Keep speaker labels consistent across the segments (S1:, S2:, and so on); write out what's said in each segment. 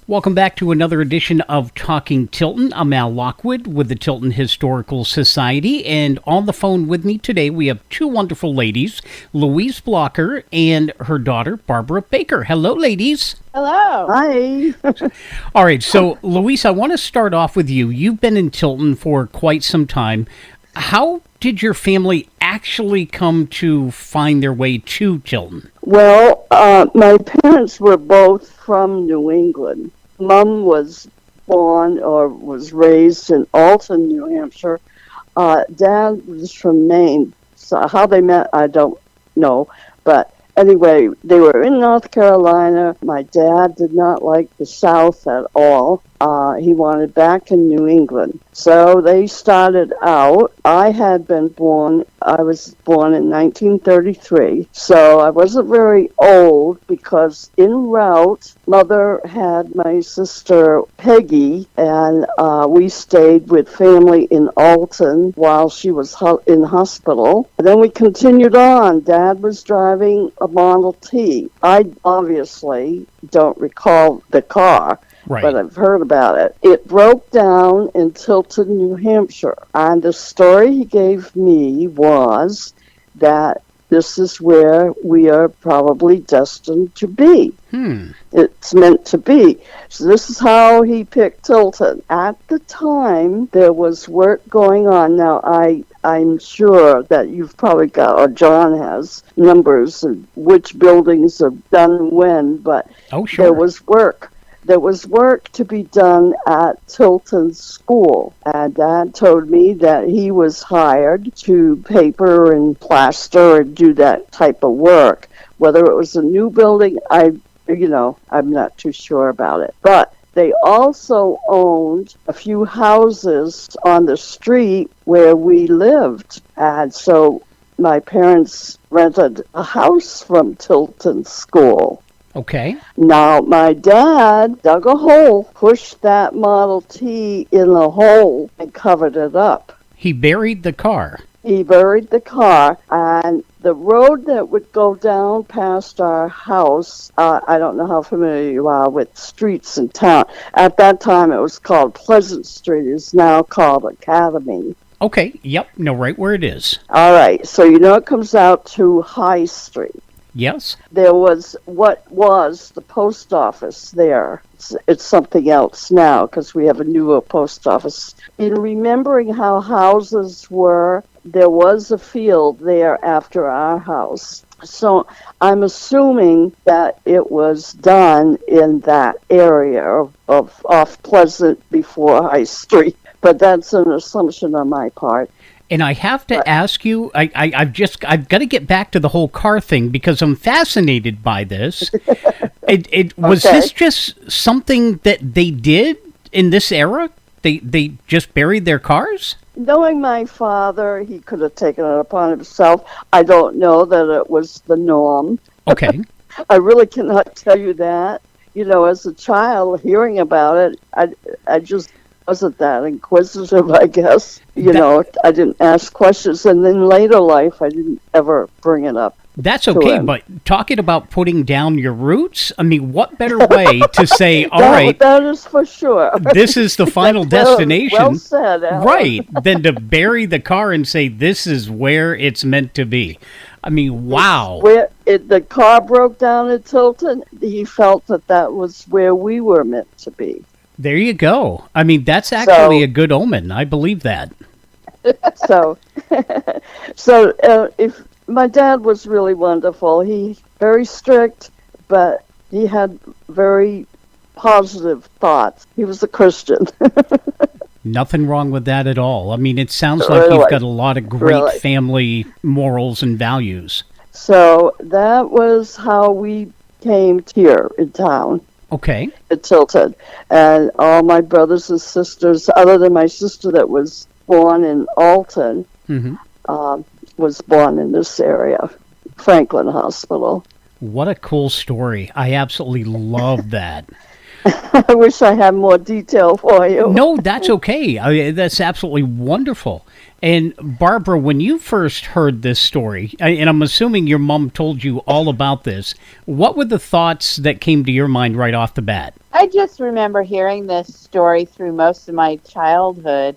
S1: Welcome back to another edition of Talking Tilton. I'm Al Lockwood with the Tilton Historical Society, and on the phone with me today we have two wonderful ladies, Louise Blocker and her daughter, Barbara Baker. Hello, ladies.
S2: Hello.
S3: Hi.
S1: All right, so Louise, I want to start off with you. You've been in Tilton for quite some time. How did your family actually come to find their way to Tilton?
S3: Well, my parents were both from New England. Mom was born or was raised in Alton, New Hampshire. Dad was from Maine. So how they met, I don't know. But anyway, they were in North Carolina. My dad did not like the South at all. He wanted back in New England. So they started out. I was born in 1933. So I wasn't very old because en route, Mother had my sister Peggy, and we stayed with family in Alton while she was in hospital. And then we continued on. Dad was driving a Model T. I obviously don't recall the car.
S1: Right.
S3: But I've heard about it. It broke down in Tilton, New Hampshire. And the story he gave me was that this is where we are probably destined to be. It's meant to be. So this is how he picked Tilton. At the time, there was work going on. Now, I'm sure that you've probably got, or John has, numbers of which buildings are done when, but
S1: sure.
S3: There was work. There was work to be done at Tilton School, and Dad told me that he was hired to paper and plaster and do that type of work. Whether it was a new building, I'm not too sure about it. But they also owned a few houses on the street where we lived, and so my parents rented a house from Tilton School.
S1: Okay.
S3: Now, my dad dug a hole, pushed that Model T in the hole, and covered it up.
S1: He buried the car.
S3: He buried the car, and the road that would go down past our house, I don't know how familiar you are with streets in town. At that time, it was called Pleasant Street. It's now called Academy.
S1: Okay, yep, know right where it is.
S3: All right, so it comes out to High Street.
S1: Yes.
S3: There was what was the post office there. It's something else now because we have a newer post office. In remembering how houses were, there was a field there after our house. So I'm assuming that it was done in that area of off Pleasant before High Street. But that's an assumption on my part.
S1: And I have to ask you, I've got to get back to the whole car thing because I'm fascinated by this. Was this just something that they did in this era? They just buried their cars?
S3: Knowing my father, he could have taken it upon himself. I don't know that it was the norm.
S1: Okay.
S3: I really cannot tell you that. As a child, hearing about it, I just wasn't that inquisitive, I guess. I didn't ask questions, and in later life, I didn't ever bring it up.
S1: That's okay, but talking about putting down your roots, I mean, what better way to say, all right,
S3: that is for sure.
S1: This is the final destination.
S3: Well said, Alan.
S1: Right, than to bury the car and say, this is where it's meant to be. I mean, wow.
S3: The car broke down at Tilton, he felt that was where we were meant to be.
S1: There you go. I mean, that's actually a good omen. I believe that.
S3: So if my dad was really wonderful. He very strict, but he had very positive thoughts. He was a Christian.
S1: Nothing wrong with that at all. I mean, it sounds like you've got a lot of great family morals and values.
S3: So that was how we came here in town.
S1: Okay.
S3: At Tilton. And all my brothers and sisters, other than my sister that was born in Alton, was born in this area, Franklin Hospital.
S1: What a cool story. I absolutely love that.
S3: I wish I had more detail for you.
S1: No, that's okay. That's absolutely wonderful. And Barbara, when you first heard this story, and I'm assuming your mom told you all about this, what were the thoughts that came to your mind right off the bat?
S2: I just remember hearing this story through most of my childhood.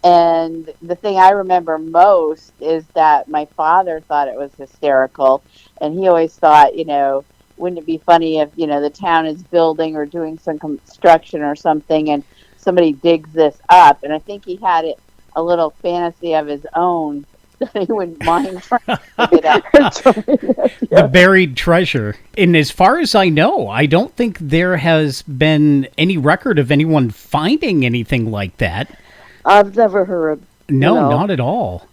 S2: And the thing I remember most is that my father thought it was hysterical. And he always thought, wouldn't it be funny if, the town is building or doing some construction or something and somebody digs this up. And I think he had a little fantasy of his own that he wouldn't mind trying to dig it up.
S1: The buried treasure. And as far as I know, I don't think there has been any record of anyone finding anything like that.
S3: I've never heard.
S1: No, not at all.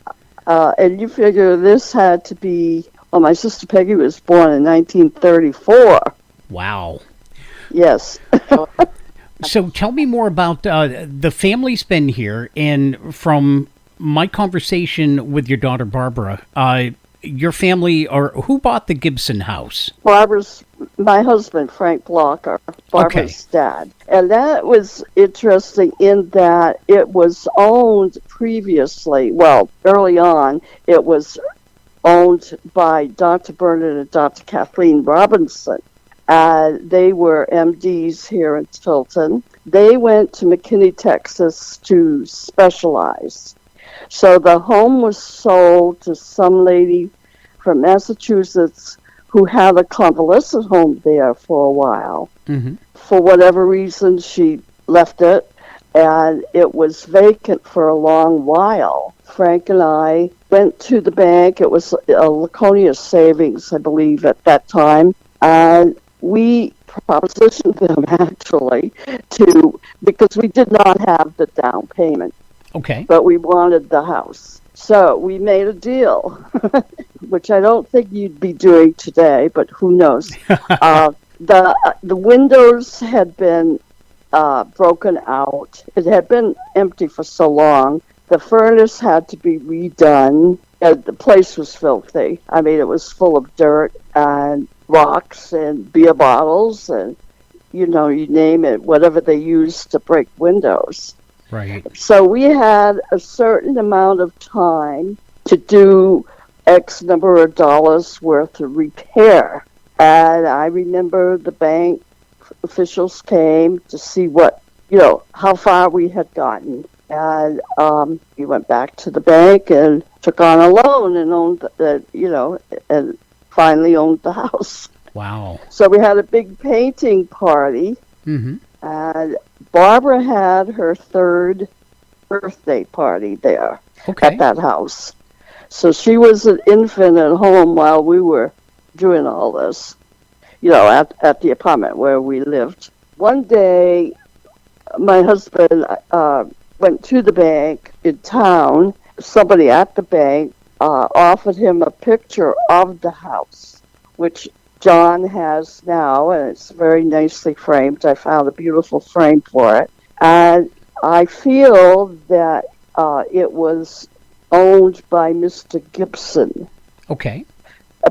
S3: And you figure this had to be, my sister Peggy was born in 1934.
S1: Wow.
S3: Yes.
S1: So tell me more about the family's been here, and from my conversation with your daughter Barbara, your family, or who bought the Gibson house?
S3: My husband, Frank Blocker, Barbara's dad. And that was interesting in that it was owned previously, early on, it was owned by Dr. Bernard and Dr. Kathleen Robinson. They were MDs here in Tilton. They went to McKinney, Texas to specialize. So the home was sold to some lady from Massachusetts who had a convalescent home there for a while.
S1: Mm-hmm.
S3: For whatever reason, she left it, and it was vacant for a long while. Frank and I went to the bank. It was a Laconia Savings, I believe, at that time, and we propositioned them, actually, because we did not have the down payment.
S1: Okay.
S3: But we wanted the house. So we made a deal, which I don't think you'd be doing today, but who knows. The windows had been broken out. It had been empty for so long. The furnace had to be redone. The place was filthy. I mean, it was full of dirt and rocks and beer bottles and, you name it, whatever they used to break windows.
S1: Right.
S3: So we had a certain amount of time to do X number of dollars worth of repair. And I remember the bank officials came to see how far we had gotten. And we went back to the bank and took on a loan and owned and finally owned the house.
S1: Wow.
S3: So we had a big painting party.
S1: Mm-hmm.
S3: And Barbara had her third birthday party there at that house. So she was an infant at home while we were doing all this, at the apartment where we lived. One day, my husband went to the bank in town. Somebody at the bank offered him a picture of the house, which John has now, and it's very nicely framed. I found a beautiful frame for it. And I feel that it was owned by Mr. Gibson.
S1: Okay.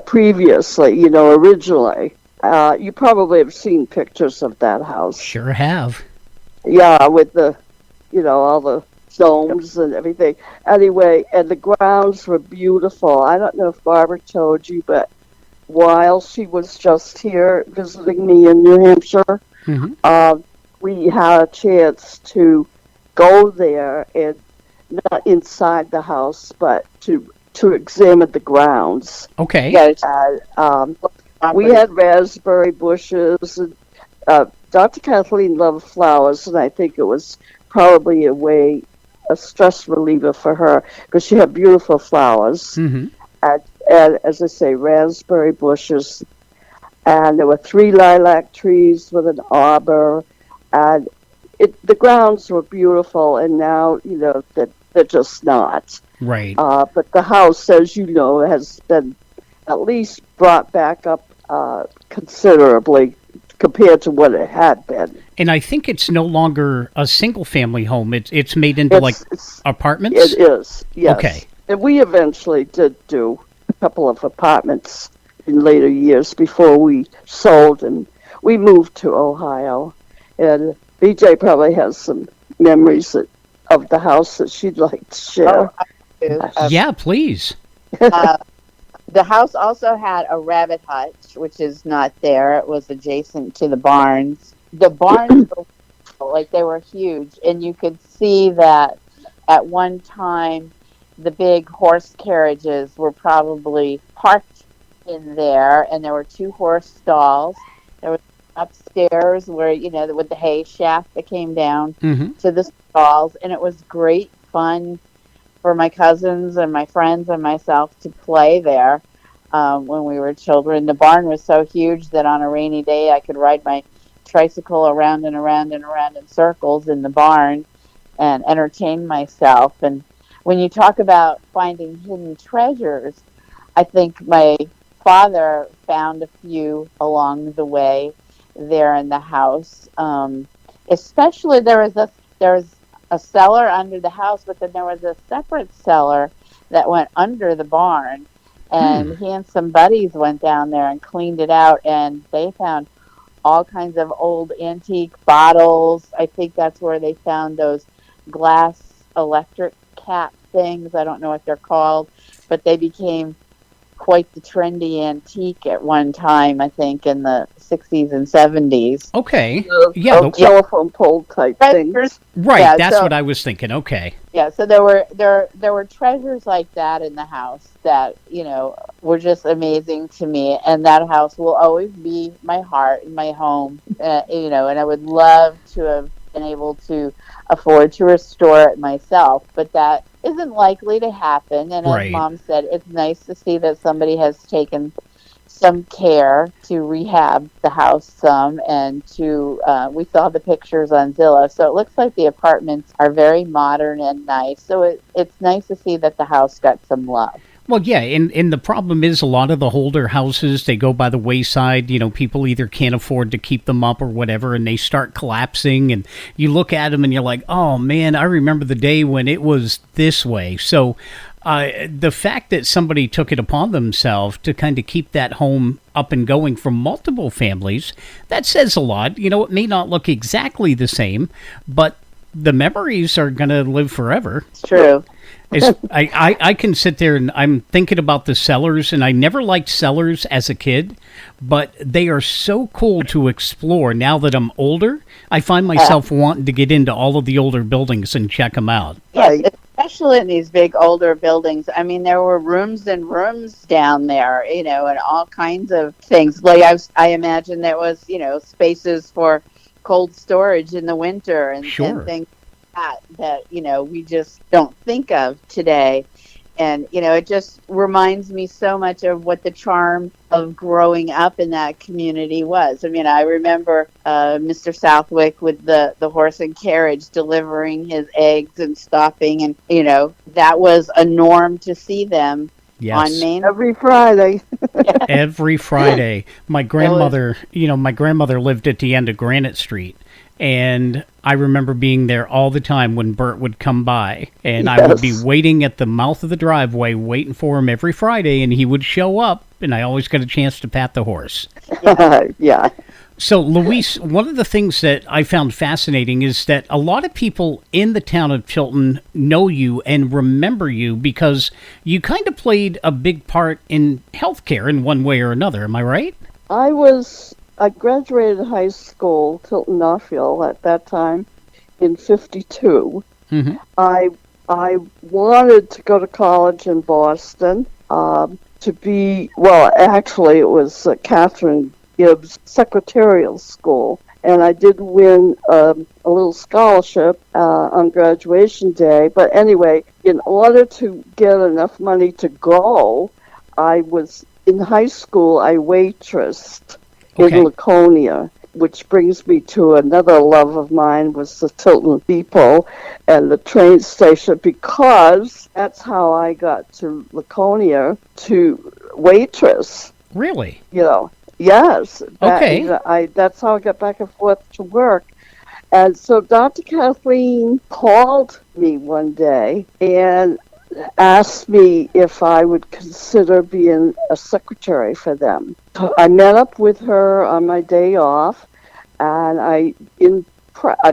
S3: Previously, originally. You probably have seen pictures of that house.
S1: Sure have.
S3: Yeah, with the, all the domes and everything. Anyway, and the grounds were beautiful. I don't know if Barbara told you, but while she was just here visiting me in New Hampshire,
S1: mm-hmm.
S3: We had a chance to go there, and not inside the house, but to examine the grounds.
S1: Okay.
S3: And, we had raspberry bushes, and Dr. Kathleen loved flowers, and I think it was probably a stress reliever for her, because she had beautiful flowers.
S1: Mm-hmm.
S3: And as I say, raspberry bushes, and there were 3 lilac trees with an arbor, and the grounds were beautiful, and now, that they're just not.
S1: Right.
S3: But the house, as you know, has been at least brought back up considerably compared to what it had been.
S1: And I think it's no longer a single-family home. It's made into, apartments?
S3: It is, yes.
S1: Okay.
S3: And we eventually did do a couple of apartments in later years before we sold, and we moved to Ohio. And BJ probably has some memories of the house that she'd like to share.
S2: Oh, I do.
S1: Yeah, please.
S2: Uh, the house also had a rabbit hutch, which is not there. It was adjacent to the barns. The barns were like they were huge, and you could see that at one time the big horse carriages were probably parked in there, and there were two horse stalls. There was upstairs where with the hay shaft that came down
S1: Mm-hmm.
S2: to the stalls, and it was great fun for my cousins and my friends and myself to play there when we were children. The barn was so huge that on a rainy day I could ride my tricycle around and around and around in circles in the barn and entertain myself. And when you talk about finding hidden treasures, I think my father found a few along the way there in the house. Especially there was a cellar under the house, but then there was a separate cellar that went under the barn. And he and some buddies went down there and cleaned it out, and they found all kinds of old antique bottles. I think that's where they found those glass electric cap things. I don't know what they're called, but they became quite the trendy antique at one time, I think, in the 60s and 70s.
S1: Okay.
S3: Yeah, telephone pole type things.
S1: Right, yeah, that's what I was thinking. Okay.
S2: Yeah, so there were treasures like that in the house that, were just amazing to me, and that house will always be my heart and my home. And I would love to have been able to afford to restore it myself, but that isn't likely to happen. And as Mom said, it's nice to see that somebody has taken some care to rehab the house some, and we saw the pictures on Zillow, so it looks like the apartments are very modern and nice. So it's nice to see that the house got some love.
S1: Well, yeah, and the problem is a lot of the older houses, they go by the wayside. People either can't afford to keep them up or whatever, and they start collapsing, and you look at them and you're like, oh, man, I remember the day when it was this way. So the fact that somebody took it upon themselves to kind of keep that home up and going for multiple families, that says a lot. It may not look exactly the same, but the memories are going to live forever.
S2: It's true.
S1: I can sit there and I'm thinking about the cellars, and I never liked cellars as a kid, but they are so cool to explore now that I'm older. I find myself wanting to get into all of the older buildings and check them out.
S2: Yes, especially in these big older buildings. I mean, there were rooms and rooms down there, and all kinds of things. Like I imagine there was, spaces for cold storage in the winter and things that we just don't think of today. And it just reminds me so much of what the charm of growing up in that community was. I mean, I remember Mr. Southwick with the horse and carriage delivering his eggs and stopping, and that was a norm to see them.
S1: Yes.
S2: On Main
S3: every Friday.
S1: Every Friday. My grandmother lived at the end of Granite Street, and I remember being there all the time when Bert would come by, and I would be waiting at the mouth of the driveway, waiting for him every Friday, and he would show up, and I always got a chance to pat the horse.
S3: Yeah.
S1: So, Louise, one of the things that I found fascinating is that a lot of people in the town of Tilton know you and remember you because you kind of played a big part in healthcare in one way or another. Am I right?
S3: I graduated high school, Tilton Northfield, at that time in '52.
S1: Mm-hmm.
S3: I wanted to go to college in Boston to be, well, actually it was Catherine Gibbs Secretarial School, and I did win a little scholarship on graduation day. But anyway, in order to get enough money to go, in high school, I waitressed in Laconia, which brings me to another love of mine, was the Tilton Depot and the train station, because that's how I got to Laconia to waitress.
S1: Really?
S3: Yes.
S1: Okay.
S3: That's how I got back and forth to work. And so Dr. Kathleen called me one day and asked me if I would consider being a secretary for them. I met up with her on my day off, And I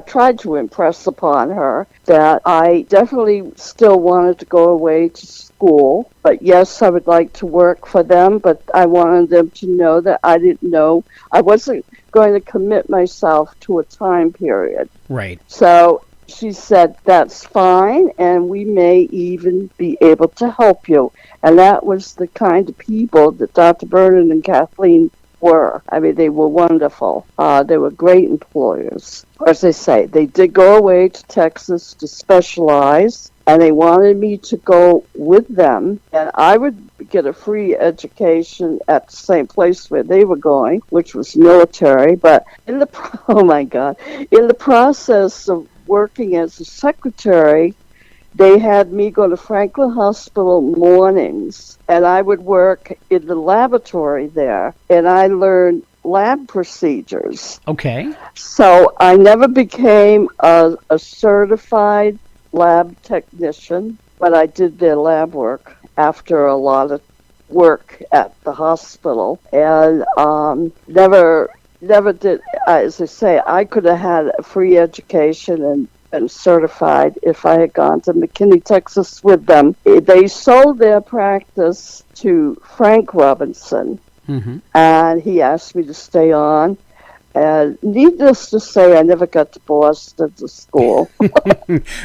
S3: tried to impress upon her that I definitely still wanted to go away to school. But yes, I would like to work for them, but I wanted them to know that I wasn't going to commit myself to a time period.
S1: Right.
S3: So she said, that's fine, and we may even be able to help you. And that was the kind of people that Dr. Vernon and Kathleen were. I mean, they were wonderful. They were great employers. As I say, they did go away to Texas to specialize, and they wanted me to go with them, and I would get a free education at the same place where they were going, which was military. But in the process of working as a secretary, they had me go to Franklin Hospital mornings, and I would work in the laboratory there, and I learned lab procedures.
S1: Okay.
S3: So I never became a certified lab technician, but I did their lab work after a lot of work at the hospital, and never did. As I say, I could have had a free education and certified if I had gone to McKinney, Texas with them. They sold their practice to Frank Robinson, and he asked me to stay on. And needless to say, I never got to Boston to school.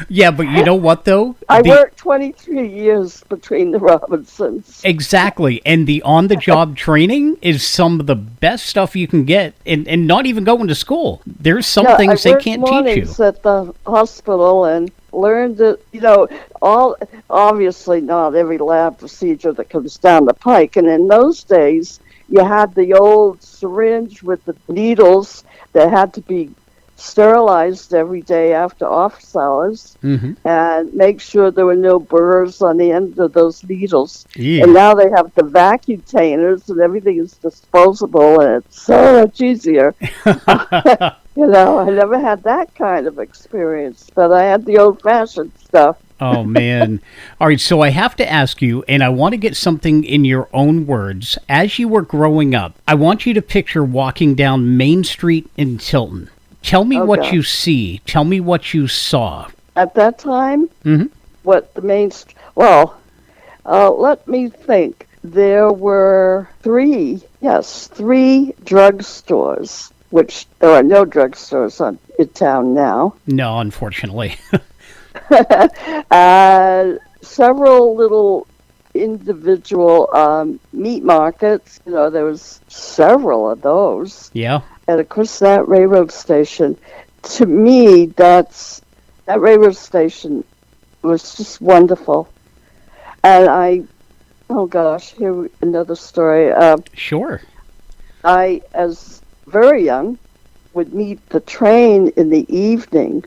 S1: Yeah, but you know what, though?
S3: I worked 23 years between the Robinsons.
S1: Exactly. And the on-the-job training is some of the best stuff you can get, and not even going to school. There's some things they can't teach you.
S3: I worked mornings at the hospital and learned that, obviously not every lab procedure that comes down the pike. And in those days, you had the old syringe with the needles that had to be sterilized every day after office hours, and make sure there were no burrs on the end of those needles. Yeah. And now they have the vacuum-tainers and everything is disposable, and it's so much easier. I never had that kind of experience, but I had the old-fashioned stuff.
S1: Oh, man. All right, so I have to ask you, and I want to get something in your own words. As you were growing up, I want you to picture walking down Main Street in Tilton. Tell me what you see. Tell me what you saw.
S3: At that time, what the main... Well, let me think. There were three drugstores, which there are no drugstores in town now.
S1: No, unfortunately.
S3: Several little individual meat markets. There was several of those. Yeah. And of course, that railroad station. To me, that railroad station was just wonderful. And here another story.
S1: Sure.
S3: I, as very young, would meet the train in the evening.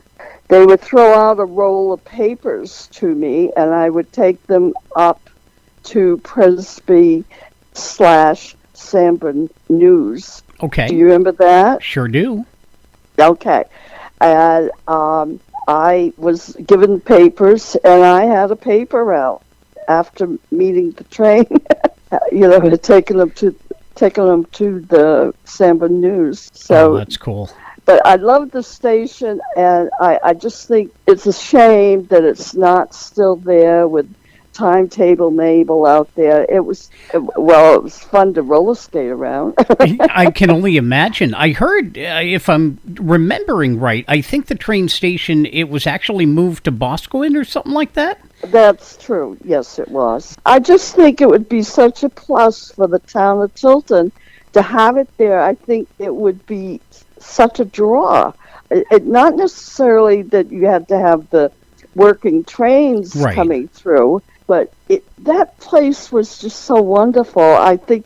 S3: They would throw out a roll of papers to me, and I would take them up to Presby/Sanborn News.
S1: Okay.
S3: Do you remember that?
S1: Sure do.
S3: Okay. And I was given papers, and I had a paper route after meeting the train. Taking them to the Sanborn News. So
S1: that's cool.
S3: But I love the station, and I just think it's a shame that it's not still there with Timetable Mabel out there. It was fun to roller skate around.
S1: I can only imagine. I heard, if I'm remembering right, I think the train station, it was actually moved to Boscawen or something like that?
S3: That's true. Yes, it was. I just think it would be such a plus for the town of Tilton to have it there. I think it would be such a draw. Not necessarily that you had to have the working trains coming through, but that place was just so wonderful. I think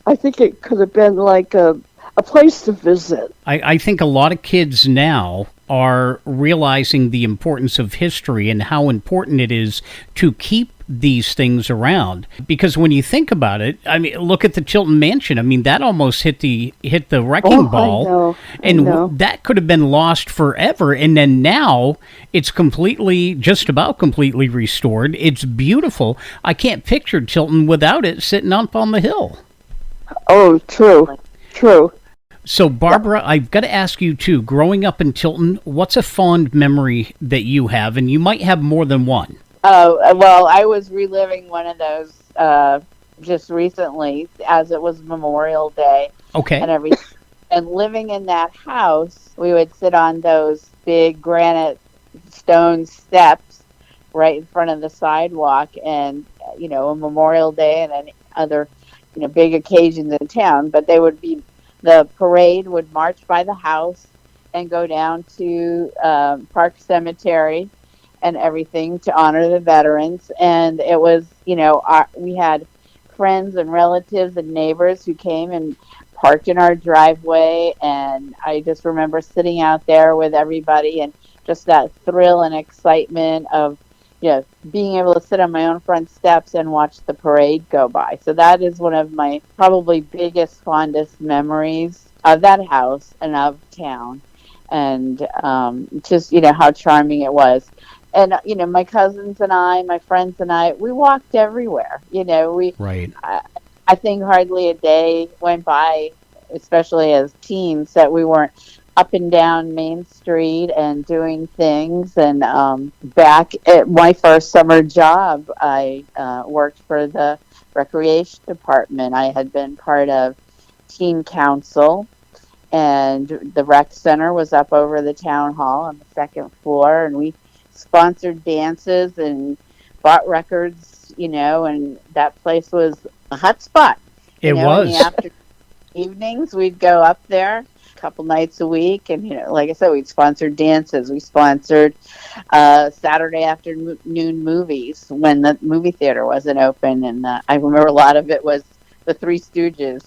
S3: it could have been like a place to visit.
S1: I think a lot of kids now are realizing the importance of history and how important it is to keep these things around. Because when you think about it, I mean, look at the Tilton Mansion. I mean, that almost hit the wrecking ball. I know. That could have been lost forever. And then now it's just about completely restored. It's beautiful. I can't picture Tilton without it sitting up on the hill.
S3: Oh, true.
S1: So, Barbara, I've got to ask you, too, growing up in Tilton, what's a fond memory that you have? And you might have more than one.
S2: Oh, well, I was reliving one of those just recently, as it was Memorial Day
S1: Okay.
S2: and everything. And living in that house, we would sit on those big granite stone steps right in front of the sidewalk, and a Memorial Day and any other big occasions in town. But the parade would march by the house and go down to Park Cemetery and everything to honor the veterans. And it was, we had friends and relatives and neighbors who came and parked in our driveway. And I just remember sitting out there with everybody and just that thrill and excitement of, being able to sit on my own front steps and watch the parade go by. So that is one of my probably biggest, fondest memories of that house and of town. And just, how charming it was. And, my cousins and my friends and I, we walked everywhere.
S1: Right.
S2: I think hardly a day went by, especially as teens, that we weren't up and down Main Street and doing things. And back at my first summer job, I worked for the recreation department. I had been part of teen council, and the rec center was up over the town hall on the second floor, and we sponsored dances and bought records, and that place was a hot spot.
S1: It was.
S2: In the evenings, we'd go up there a couple nights a week, and like I said, we'd sponsor dances. We sponsored Saturday afternoon movies when the movie theater wasn't open, and I remember a lot of it was the Three Stooges.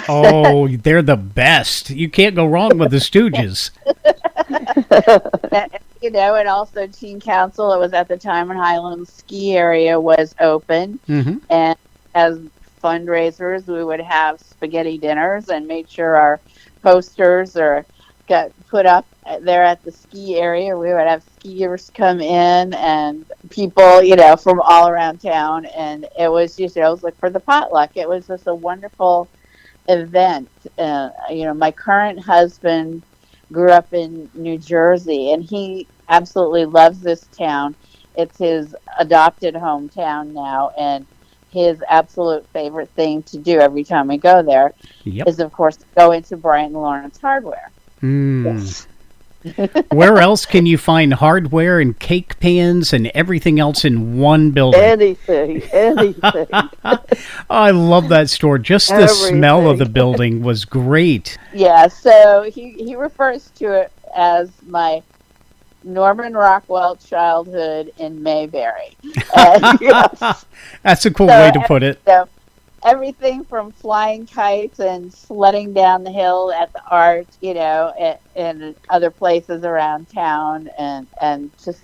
S1: Oh, they're the best. You can't go wrong with the Stooges.
S2: And also teen council. It was at the time when Highland Ski Area was open, and as fundraisers, we would have spaghetti dinners and made sure our posters got put up there at the ski area. We would have skiers come in and people, from all around town, and it was just, it was like for the potluck. It was just a wonderful event. My current husband grew up in New Jersey, and he absolutely loves this town. It's his adopted hometown now, and his absolute favorite thing to do every time we go there is, of course, to go into Bryant and Lawrence Hardware.
S3: Yes.
S1: Where else can you find hardware and cake pans and everything else in one building?
S3: Anything.
S1: I love that store. Just the smell of the building was great.
S2: Yeah, so he refers to it as my Norman Rockwell childhood in Mayberry. Yes.
S1: That's a cool way to put it.
S2: So everything from flying kites and sledding down the hill at the Art, and other places around town, and just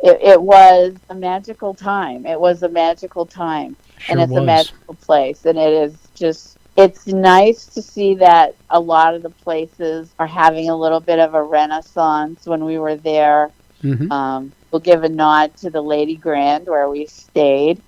S2: it was a magical time. It was a magical time, and it's a magical place, and it is just. It's nice to see that a lot of the places are having a little bit of a renaissance. When we were there, we'll give a nod to the Lady Grand where we stayed,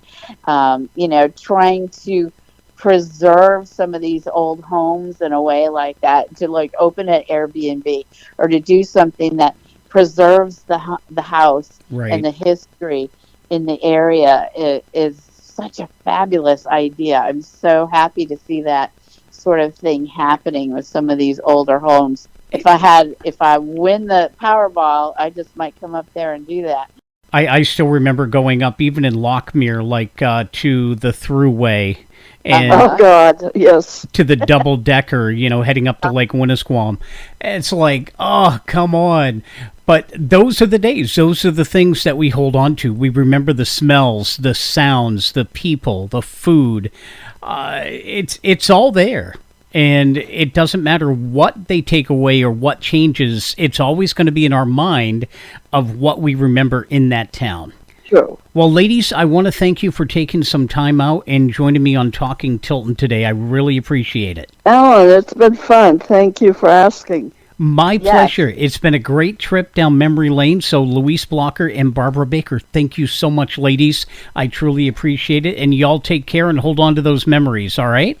S2: trying to preserve some of these old homes in a way like that, to like open an Airbnb or to do something that preserves the house and the history in the area is such a fabulous idea. I'm so happy to see that sort of thing happening with some of these older homes. If I win the Powerball, I just might come up there and do that.
S1: I still remember going up, even in Lockmere, to the Thruway. And
S3: oh, God, yes.
S1: To the double decker, heading up to Lake Winnisquam. It's like, oh, come on. But those are the days. Those are the things that we hold on to. We remember the smells, the sounds, the people, the food. It's all there. And it doesn't matter what they take away or what changes. It's always going to be in our mind of what we remember in that town.
S3: Sure.
S1: Well, ladies, I want to thank you for taking some time out and joining me on Talking Tilton today. I really appreciate it.
S3: Alan, it's been fun. Thank you for asking.
S1: My pleasure. It's been a great trip down memory lane. So Louise Blocker and Barbara Baker, thank you so much, ladies. I truly appreciate it. And y'all take care and hold on to those memories, all right?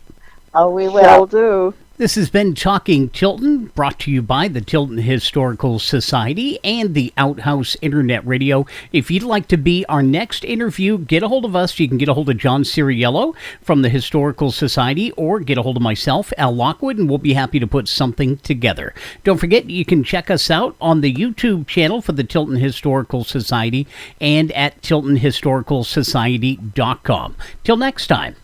S2: Oh, we will.
S3: Shall do.
S1: This has been Talking Tilton, brought to you by the Tilton Historical Society and the Outhouse Internet Radio. If you'd like to be our next interview, get a hold of us. You can get a hold of John Ciriello from the Historical Society or get a hold of myself, Al Lockwood, and we'll be happy to put something together. Don't forget, you can check us out on the YouTube channel for the Tilton Historical Society and at TiltonHistoricalSociety.com. Till next time.